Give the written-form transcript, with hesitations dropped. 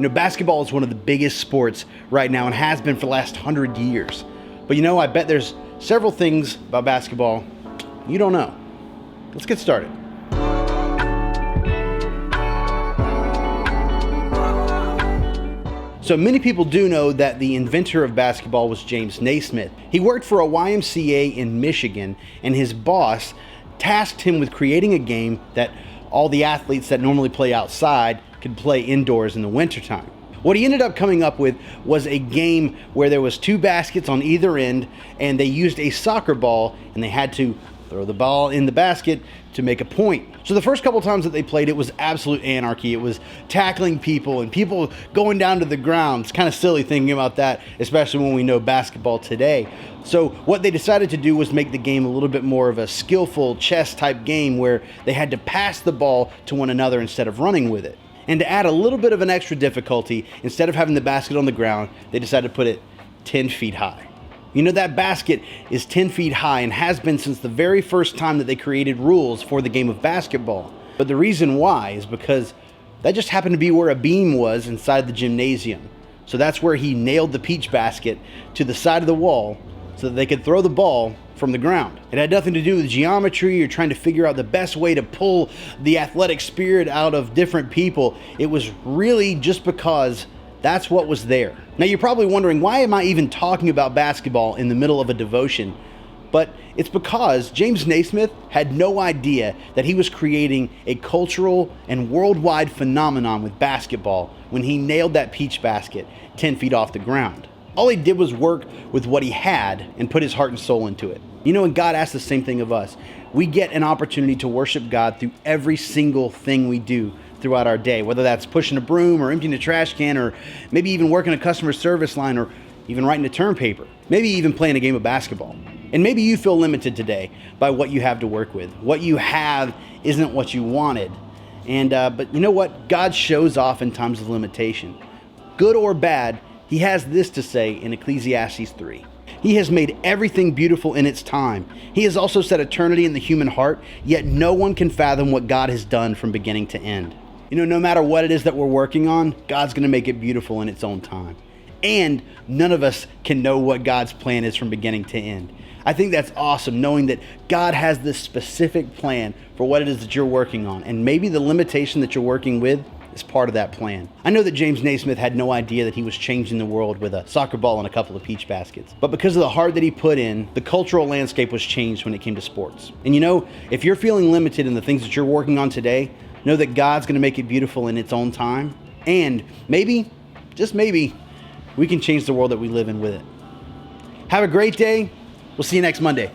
Basketball is one of the biggest sports right now and has been for the last 100 years. But I bet there's several things about basketball you don't know. Let's get started. So many people do know that the inventor of basketball was James Naismith. He worked for a YMCA in Michigan, and his boss tasked him with creating a game that all the athletes that normally play outside could play indoors in the wintertime. What he ended up coming up with was a game where there was 2 baskets on either end, and they used a soccer ball, and they had to throw the ball in the basket to make a point. So the first couple times that they played, it was absolute anarchy. It was tackling people and people going down to the ground. It's kind of silly thinking about that, especially when we know basketball today. So what they decided to do was make the game a little bit more of a skillful chess type game where they had to pass the ball to one another instead of running with it. And to add a little bit of an extra difficulty, instead of having the basket on the ground, they decided to put it 10 feet high. That basket is 10 feet high and has been since the very first time that they created rules for the game of basketball. But the reason why is because that just happened to be where a beam was inside the gymnasium. So that's where he nailed the peach basket to the side of the wall so that they could throw the ball from the ground. It had nothing to do with geometry or trying to figure out the best way to pull the athletic spirit out of different people. It was really just because that's what was there. Now you're probably wondering, why am I even talking about basketball in the middle of a devotion? But it's because James Naismith had no idea that he was creating a cultural and worldwide phenomenon with basketball when he nailed that peach basket 10 feet off the ground. All he did was work with what he had and put his heart and soul into it. And God asks the same thing of us. We get an opportunity to worship God through every single thing we do throughout our day, whether that's pushing a broom or emptying a trash can, or maybe even working a customer service line, or even writing a term paper, maybe even playing a game of basketball. And maybe you feel limited today by what you have to work with. What you have isn't what you wanted. But you know what? God shows off in times of limitation. Good or bad, he has this to say in Ecclesiastes 3. He has made everything beautiful in its time. He has also set eternity in the human heart, yet no one can fathom what God has done from beginning to end. No matter what it is that we're working on, God's going to make it beautiful in its own time. And none of us can know what God's plan is from beginning to end. I think that's awesome, knowing that God has this specific plan for what it is that you're working on. And maybe the limitation that you're working with is part of that plan. I know that James Naismith had no idea that he was changing the world with a soccer ball and a couple of peach baskets. But because of the heart that he put in, the cultural landscape was changed when it came to sports. And if you're feeling limited in the things that you're working on today, know that God's going to make it beautiful in its own time. And maybe, just maybe, we can change the world that we live in with it. Have a great day. We'll see you next Monday.